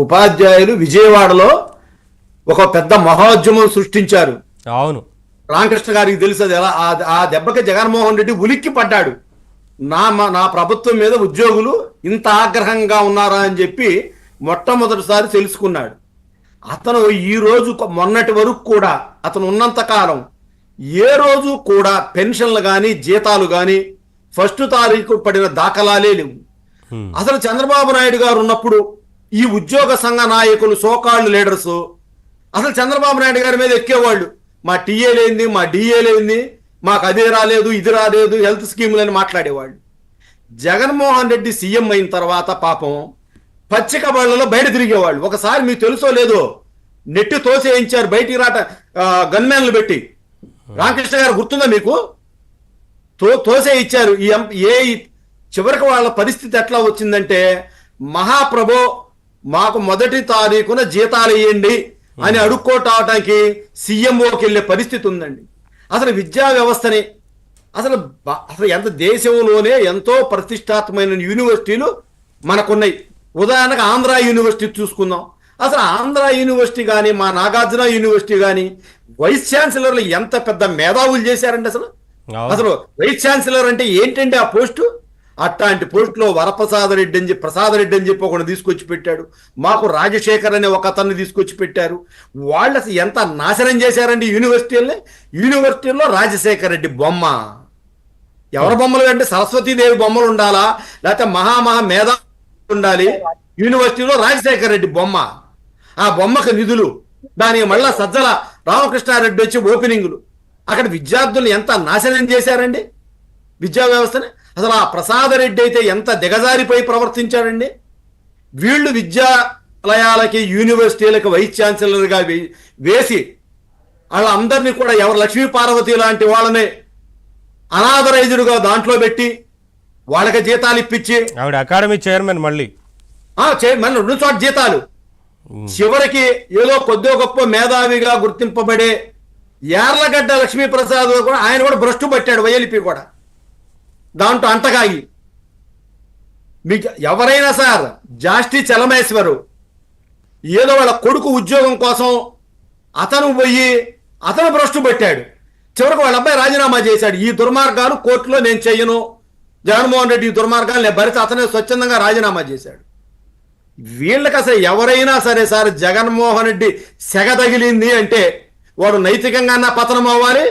ఉపాధ్యాయులు విజయవాడలో ఒక పెద్ద మహోద్యమం సృష్టించారు. అవును, రామకృష్ణ గారికి తెలుసు అది ఎలా. ఆ దెబ్బకి జగన్మోహన్ రెడ్డి ఉలిక్కి పడ్డాడు. నా ప్రభుత్వం మీద ఉద్యోగులు ఇంత ఆగ్రహంగా ఉన్నారా అని చెప్పి మొట్టమొదటిసారి తెలుసుకున్నాడు. అతను ఈ రోజు మొన్నటి వరకు కూడా అతను ఉన్నంత కాలం ఏ రోజు కూడా పెన్షన్లు కానీ జీతాలు కానీ ఫస్ట్ తారీఖు పడిన దాఖలాలే లేవు. అసలు చంద్రబాబు నాయుడు గారు ఉన్నప్పుడు ఈ ఉద్యోగ సంఘ నాయకులు సోకాళ్ళు లీడర్స్ అసలు చంద్రబాబు నాయుడు గారి మీద ఎక్కేవాళ్ళు. మా టీఏ లేనిది, మా డిఏ లేనిది, మాకు అది రాలేదు, ఇది రాలేదు, హెల్త్ స్కీములని మాట్లాడేవాళ్ళు. జగన్మోహన్ రెడ్డి సీఎం అయిన తర్వాత పాపం పచ్చిక బళ్ళలో బయట తిరిగేవాళ్ళు. ఒకసారి మీకు తెలుసో లేదో నెట్టి తోసేయించారు బయటికి రాట గన్మ్యాన్లు పెట్టి. రామకృష్ణ గారు గుర్తుందా మీకు? తోసే ఇచ్చారు. చివరికి వాళ్ళ పరిస్థితి ఎట్లా వచ్చిందంటే, మహాప్రభో మాకు మొదటి తారీఖున జీతాలు ఇవ్వండి అని అడుక్కోటానికి సీఎంఓకి వెళ్ళే పరిస్థితి ఉందండి. అసలు విద్యా వ్యవస్థని అసలు ఎంత దేశంలోనే ఎంతో ప్రతిష్టాత్మకమైన యూనివర్సిటీలు మనకున్నాయి. ఉదాహరణకు ఆంధ్ర యూనివర్సిటీ చూసుకుందాం. అసలు ఆంధ్ర యూనివర్సిటీ కానీ మా నాగార్జున యూనివర్సిటీ కానీ వైస్ ఛాన్సలర్లు ఎంత పెద్ద మేధావులు చేశారండి. అసలు వైస్ ఛాన్సలర్ అంటే ఏంటంటే ఆ పోస్టు. అట్లాంటి పోస్టులో ప్రసాద్ రెడ్డి అని చెప్పి ఒకటి తీసుకొచ్చి పెట్టాడు. మాకు రాజశేఖర్ అనే ఒక అతన్ని తీసుకొచ్చి పెట్టారు. వాళ్ళు అసలు ఎంత నాశనం చేశారండి యూనివర్సిటీల్లో రాజశేఖర్ రెడ్డి బొమ్మ. ఎవరి బొమ్మలు అంటే సరస్వతీదేవి బొమ్మలు ఉండాలా, లేకపోతే మహా మేధావి ఉండాలి. యూనివర్సిటీలో రాజశేఖర్ రెడ్డి బొమ్మ, ఆ బొమ్మకు నిధులు, దానికి మళ్ళా సజ్జల రామకృష్ణారెడ్డి వచ్చి ఓపెనింగ్లు. అక్కడ విద్యార్థులు ఎంత నాశనం చేశారండి విద్యా వ్యవస్థని. అసలు ఆ ప్రసాద్ రెడ్డి అయితే ఎంత దిగజారిపోయి ప్రవర్తించాడండి. వీళ్ళు విద్యాలయాలకి యూనివర్సిటీలకు వైస్ ఛాన్సలర్గా వేసి వాళ్ళందరినీ కూడా ఎవరు లక్ష్మీ పార్వతి లాంటి వాళ్ళని అనాథరైజుడుగా దాంట్లో పెట్టి వాళ్ళకి జీతాలు ఇప్పించి ఆవిడ అకాడమీ చైర్మన్ మళ్ళీ 2 చోట్ల జీతాలు. చివరికి ఏదో కొద్దో గొప్ప మేధావిగా గుర్తింపబడే యార్లగడ్డ లక్ష్మీప్రసాద్ కూడా ఆయన కూడా భ్రష్టు పట్టాడు. వైఎల్పీ కూడా దాంట్లో అంటగాగి. మీకు ఎవరైనా సార్ జాస్టి చలమేశ్వరు ఏదో వాళ్ళ కొడుకు ఉద్యోగం కోసం అతను భ్రష్టు పట్టాడు. చివరికి వాళ్ళ అబ్బాయి రాజీనామా చేశాడు. ఈ దుర్మార్గాలు కోర్టులో నేను చెయ్యను, జగన్మోహన్ రెడ్డి ఈ దుర్మార్గాలు నేను భరిత అతనే స్వచ్ఛందంగా రాజీనామా చేశాడు. వీళ్ళకి అసలు ఎవరైనా సరే సార్ జగన్మోహన్ రెడ్డి సెగ తగిలింది అంటే వాడు నైతికంగానా పతనం అవ్వాలి,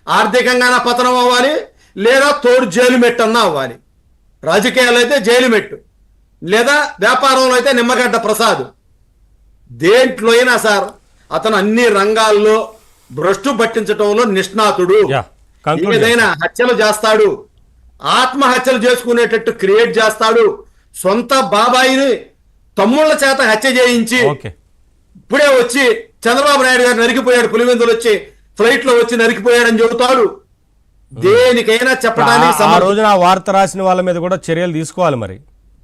ఆర్థికంగానా పతనం అవ్వాలి, లేదా తోడు జైలు మెట్టు అన్నా అవ్వాలి. రాజకీయాలు అయితే జైలు మెట్టు, లేదా వ్యాపారంలో అయితే నిమ్మగడ్డ ప్రసాద్. దేంట్లో అయినా సార్ అతను అన్ని రంగాల్లో భ్రష్టు పట్టించడంలో నిష్ణాతుడు. ఏదైనా హత్యలు చేస్తాడు, ఆత్మహత్యలు చేసుకునేటట్టు క్రియేట్ చేస్తాడు. సొంత బాబాయిని తమ్ముళ్ళ చేత హత్య చేయించి ఇప్పుడే వచ్చి చంద్రబాబు నాయుడు గారు నరికిపోయాడు, పులివెందులు వచ్చి ఫ్లైట్ లో వచ్చి నరికిపోయాడని చెబుతాడు. దేనికైనా చెప్పడానికి ఆ రోజున వార్త రాసిన వాళ్ళ మీద కూడా చర్యలు తీసుకోవాలి. మరి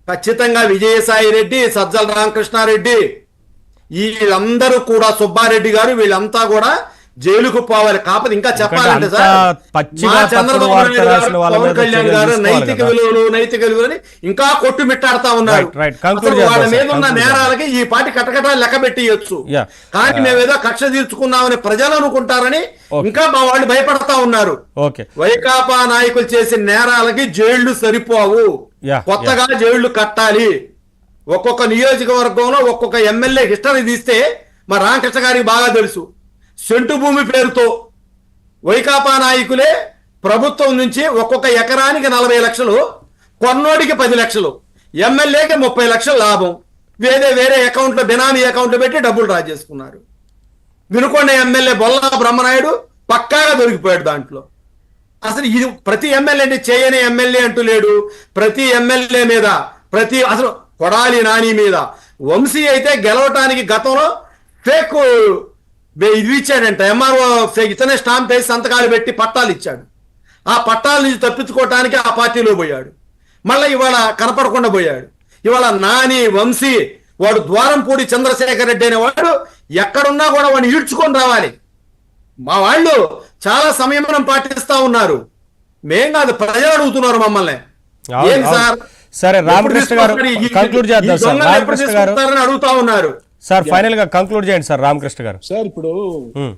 ఖచ్చితంగా విజయసాయి రెడ్డి, సజ్జల రామకృష్ణారెడ్డి, వీళ్ళందరూ కూడా, సుబ్బారెడ్డి గారు, వీళ్ళంతా కూడా జైలుకు పోవాలి. కాకపోతే ఇంకా చెప్పాలంటే సార్ చంద్రబాబు నాయుడు గారు, పవన్ కళ్యాణ్ గారు నైతిక విలువలని ఇంకా కొట్టుమిట్టాడుతా ఉన్నారు. వాళ్ళ మీద ఉన్న నేరాలకి ఈ పార్టీ కటకటాలు లెక్క పెట్టియచ్చు. కానీ మేమేదో కక్ష తీర్చుకున్నామని ప్రజలు అనుకుంటారని ఇంకా మా వాళ్ళు భయపడతా ఉన్నారు. వైకాపా నాయకులు చేసిన నేరాలకి జైళ్లు సరిపోవు, కొత్తగా జైళ్లు కట్టాలి. ఒక్కొక్క నియోజకవర్గంలో ఒక్కొక్క ఎమ్మెల్యే హిస్టరీ తీస్తే మా రామకృష్ణ గారికి బాగా తెలుసు. సెంటు భూమి పేరుతో వైకాపా నాయకులే ప్రభుత్వం నుంచి ఒక్కొక్క ఎకరానికి 40 లక్షలు, కొన్నోడికి 10 లక్షలు, ఎమ్మెల్యేకి 30 లక్షలు లాభం వేరే అకౌంట్లో, బినామీ అకౌంట్లో పెట్టి డబ్బులు డ్రా చేసుకున్నారు. వినుకొండ ఎమ్మెల్యే బొల్లా బ్రహ్మనాయుడు పక్కాగా దొరికిపోయాడు దాంట్లో. అసలు ఇది ప్రతి ఎమ్మెల్యేని చేయని ఎమ్మెల్యే అంటూ లేడు. ప్రతి ఎమ్మెల్యే మీద, అసలు కొడాలి నాని మీద, వంశీ అయితే గెలవటానికి గతంలో ఫేక్ ఇది ఇచ్చాడంట. ఎంఆర్ఓ ఇతనే స్టాంప్ వేసి సంతకాలు పెట్టి పట్టాలు ఇచ్చాడు. ఆ పట్టాల నుంచి తప్పించుకోవటానికి ఆ పార్టీలో పోయాడు. మళ్ళీ ఇవాళ కనపడకుండా పోయాడు. ఇవాళ నాని, వంశీ, వాడు ద్వారంపూడి చంద్రశేఖర్ రెడ్డి అనేవాడు ఎక్కడున్నా కూడా వాడిని ఈడ్చుకొని రావాలి. మా వాళ్ళు చాలా సంయమనం పాటిస్తా ఉన్నారు. మేం కాదు, ప్రజలు అడుగుతున్నారు మమ్మల్ని. ఏం సార్ సరే ఎప్పుడు రామకృష్ణ గారు తీసుకొస్తారు? కంక్లూడ్ ఈ చేద్దాం సార్. దొంగలు ఎప్పుడు రామకృష్ణ గారు తీసుకొస్తారని అడుగుతా ఉన్నారు. సార్ ఫైనల్ గా కంక్లూడ్ చేయండి సార్ రామకృష్ణ గారు. సార్ ఇప్పుడు ఉమ్.